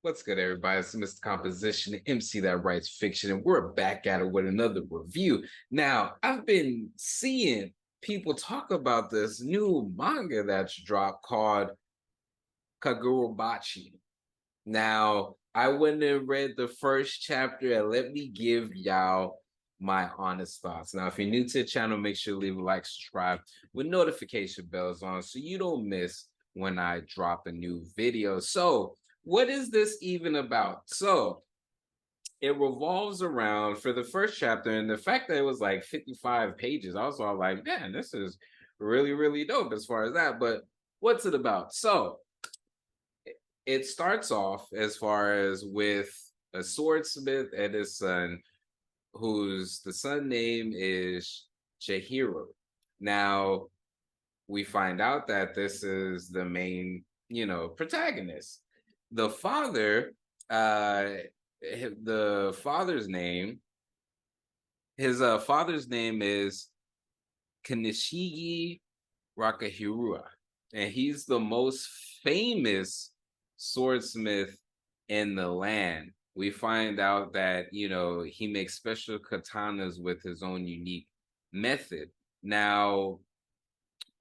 What's good, everybody? It's Mr. Composition, the MC that writes fiction, and we're back at it with another review. Now, I've been seeing people talk about this new manga that's dropped called Kagurabachi. Now, I went and read the first chapter, and let me give y'all my honest thoughts. Now, if you're new to the channel, make sure to leave a like, subscribe with notification bells on so you don't miss when I drop a new video. So, what is this even about? So, it revolves around for the first chapter, and the fact that it was like 55 pages, I was all like, man, this is really, really dope as far as that. But what's it about? So, it starts off as far as with a swordsmith and his son, whose the son name is Chihiro. Now we find out that this is the main, protagonist. The father, the father's name, his father's name is Kanishigi Rakahirua, and he's the most famous swordsmith in the land. We find out that he makes special katanas with his own unique method. Now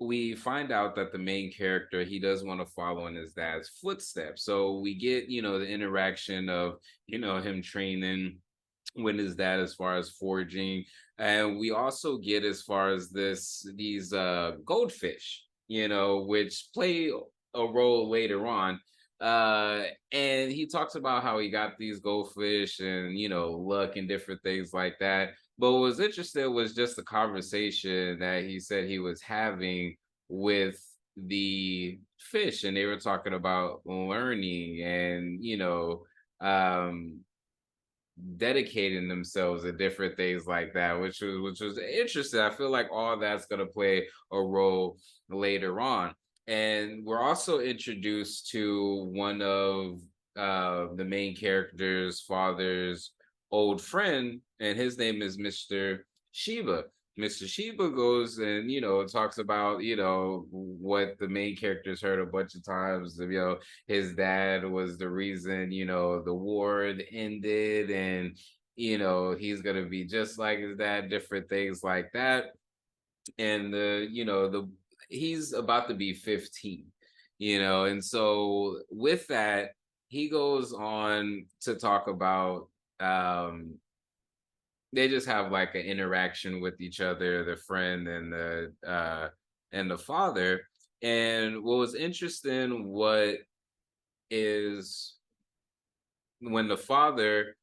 we find out that the main character, he does want to follow in his dad's footsteps. So we get the interaction of him training with his dad as far as forging, and we also get as far as these goldfish, which play a role later on. And he talks about how he got these goldfish and luck and different things like that. But what was interesting was just the conversation that he said he was having with the fish, and they were talking about learning and um dedicating themselves to different things like that, which was interesting. I feel like all that's going to play a role later on. And we're also introduced to one of the main character's father's old friend, and his name is Mr. Shiba. Mr. Shiba goes and talks about what the main characters heard a bunch of times. His dad was the reason the war ended, and he's gonna be just like his dad, different things like that. And the he's about to be 15, and so with that, he goes on to talk about they just have like an interaction with each other, the friend and the father. And what was interesting, what is when the father,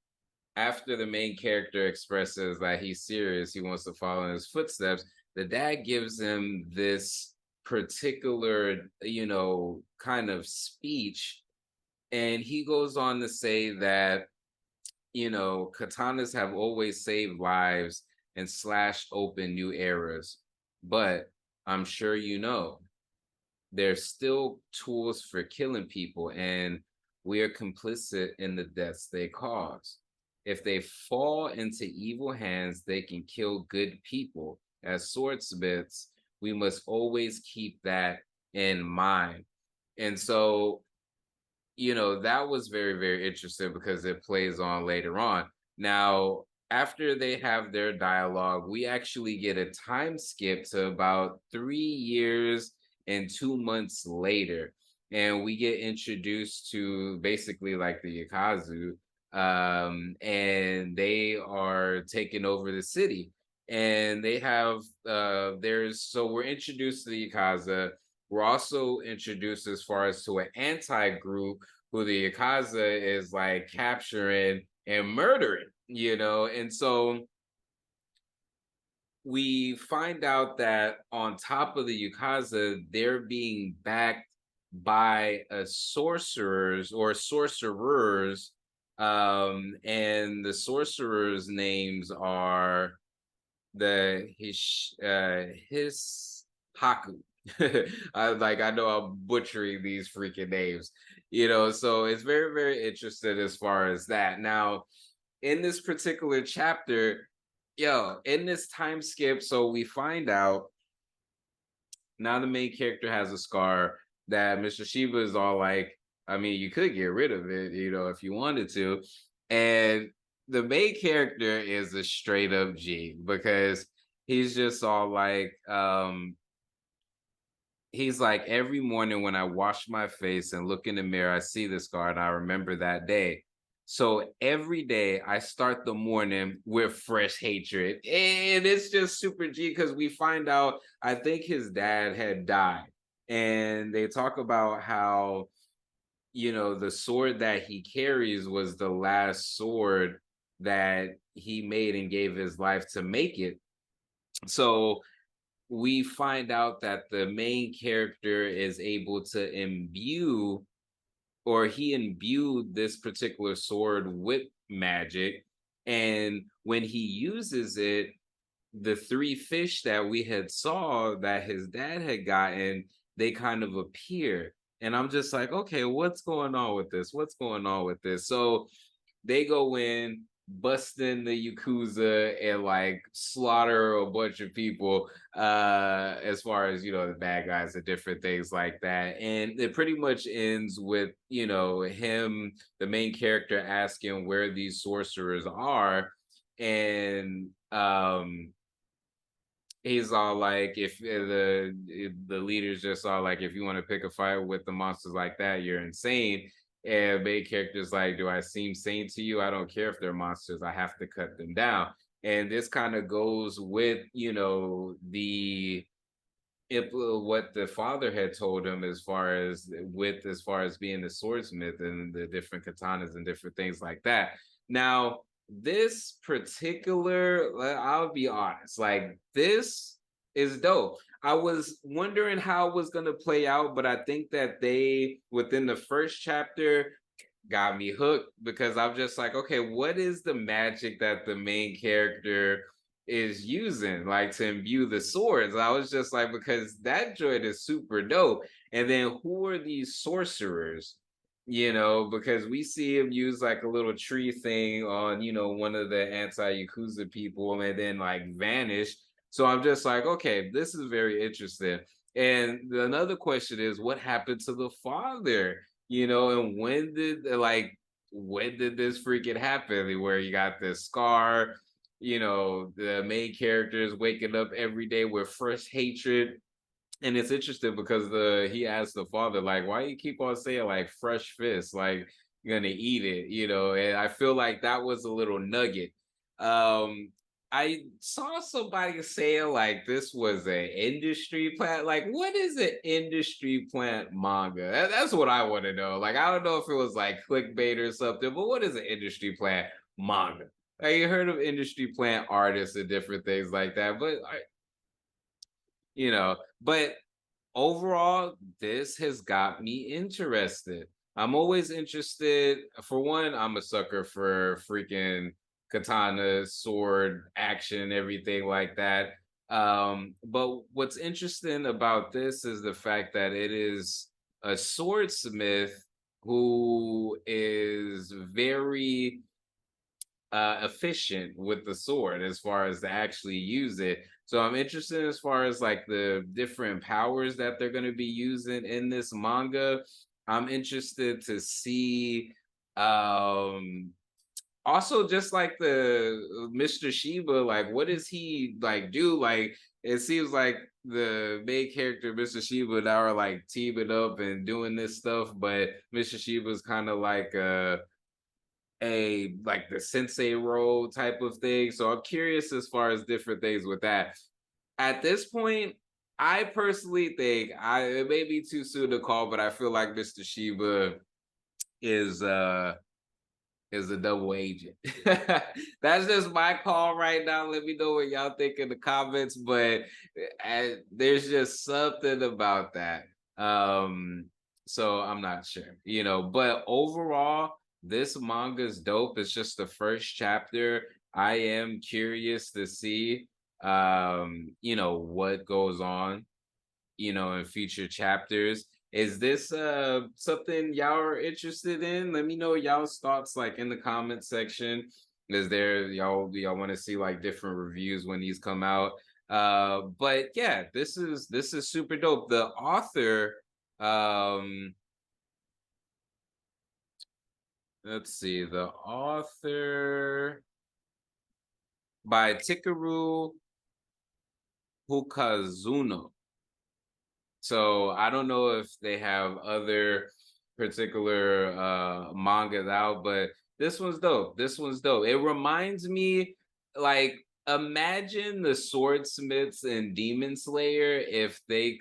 after the main character expresses that he's serious, he wants to follow in his footsteps, the dad gives him this particular, kind of speech. And he goes on to say that, katanas have always saved lives and slashed open new eras. But I'm sure there's still tools for killing people, and we are complicit in the deaths they cause. If they fall into evil hands, they can kill good people. As swordsmiths, we must always keep that in mind. And so, that was very, very interesting because it plays on later on. Now, after they have their dialogue, we actually get a time skip to about 3 years and 2 months later. And we get introduced to basically like the Yakazu, and they are taking over the city. And they have, so we're introduced to the Yakaza. We're also introduced as far as to an anti-group who the Yakuza is like capturing and murdering, and so we find out that on top of the Yakuza, they're being backed by a sorcerers or sorcerers, and the sorcerers' names are his Haku. I know I'm butchering these freaking names, so it's very, very interesting as far as that. Now, in this particular chapter, in this time skip, so we find out now the main character has a scar that Mr. Shiva is all like, I mean, you could get rid of it, if you wanted to. And the main character is a straight up G because he's just all like, he's like, every morning when I wash my face and look in the mirror, I see this scar and I remember that day. So every day I start the morning with fresh hatred. And it's just super G because we find out, I think his dad had died. And they talk about how, the sword that he carries was the last sword that he made and gave his life to make it. So we find out that the main character is able to imbue, or he imbued this particular sword with magic. And when he uses it, the three fish that we had saw that his dad had gotten, they kind of appear. And I'm just like, okay, what's going on with this? What's going on with this? So they go in, bust in the Yakuza and like slaughter a bunch of people, as far as the bad guys and different things like that. And it pretty much ends with, him, the main character, asking where these sorcerers are. And he's all like, if the leaders just all like, if you want to pick a fight with the monsters like that, you're insane. And main character's like, do I seem sane to you? I don't care if they're monsters. I have to cut them down. And this kind of goes with the if what the father had told him, as far as being the swordsmith and the different katanas and different things like that. Now, this particular, I'll be honest, like this is dope. I was wondering how it was going to play out, but I think that they, within the first chapter, got me hooked because I'm just like, okay, what is the magic that the main character is using, like to imbue the swords? I was just like, because that joint is super dope. And then who are these sorcerers? Because we see him use like a little tree thing on, one of the anti-Yakuza people and then like vanish. So I'm just like, okay, this is very interesting. And another question is, what happened to the father? And when did this freaking happen where you got this scar? The main character is waking up every day with fresh hatred. And it's interesting because he asked the father, like, why you keep on saying like fresh fish, like you're gonna eat it, and I feel like that was a little nugget. I saw somebody saying like this was an industry plant. Like, what is an industry plant manga? That's what I want to know. Like, I don't know if it was like clickbait or something, but what is an industry plant manga? Like, you heard of industry plant artists and different things like that, but but overall, this has got me interested. I'm always interested. For one, I'm a sucker for freaking katana, sword, action, everything like that. But what's interesting about this is the fact that it is a swordsmith who is very efficient with the sword as far as to actually use it. So I'm interested as far as like the different powers that they're going to be using in this manga. I'm interested to see also just like the Mr. Shiba, like what does he like do? Like it seems like the main character, Mr. Shiba, now are like teaming up and doing this stuff, but Mr. Shiba's kind of like a like the sensei role type of thing. So I'm curious as far as different things with that. At this point, I personally think it may be too soon to call, but I feel like Mr. Shiba is uh is a double agent. That's just my call right now. Let me know what y'all think in the comments, but there's just something about that. So I'm not sure, but overall, this manga is dope. It's just the first chapter. I am curious to see what goes on, in future chapters. Is this something y'all are interested in? Let me know y'all's thoughts like in the comment section. Is there y'all want to see like different reviews when these come out? But yeah, this is super dope. The author, let's see, the author by Tikaru Hukazuno. So I don't know if they have other particular mangas out, but this one's dope. This one's dope. It reminds me, like, imagine the swordsmiths in Demon Slayer if they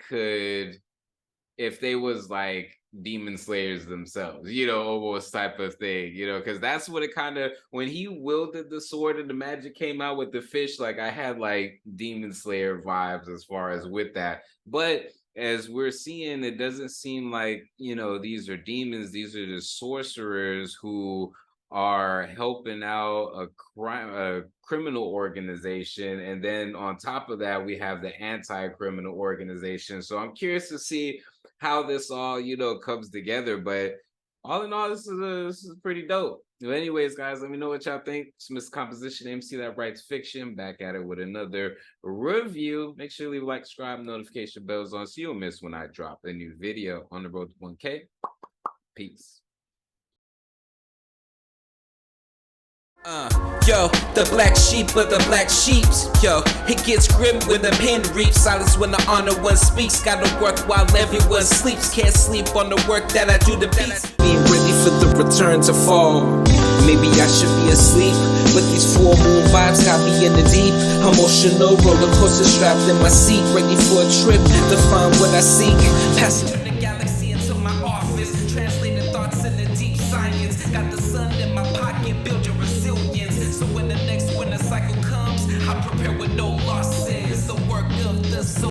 was like demon slayers themselves, almost type of thing, because that's what it kind of, when he wielded the sword and the magic came out with the fish, like I had like demon slayer vibes as far as with that. But as we're seeing, it doesn't seem like, these are demons. These are just sorcerers who are helping out a criminal organization, and then on top of that we have the anti-criminal organization. So I'm curious to see how this all comes together, but all in all, this is pretty dope. Well, anyways, guys, let me know what y'all think. Smith's Composition, MC that writes fiction, back at it with another review. Make sure you leave a like, subscribe, notification bells on so you don't miss when I drop a new video. On the road to 1K. Peace. Yo, the black sheep of the black sheeps. Yo, it gets grim when the pen reaps. Silence when the honor one speaks. Gotta work while everyone sleeps. Can't sleep on the work that I do to beats. Being ready for the return to fall. Maybe I should be asleep, but these full moon vibes got me in the deep. Emotional roller coaster strapped in my seat, ready for a trip to find what I seek.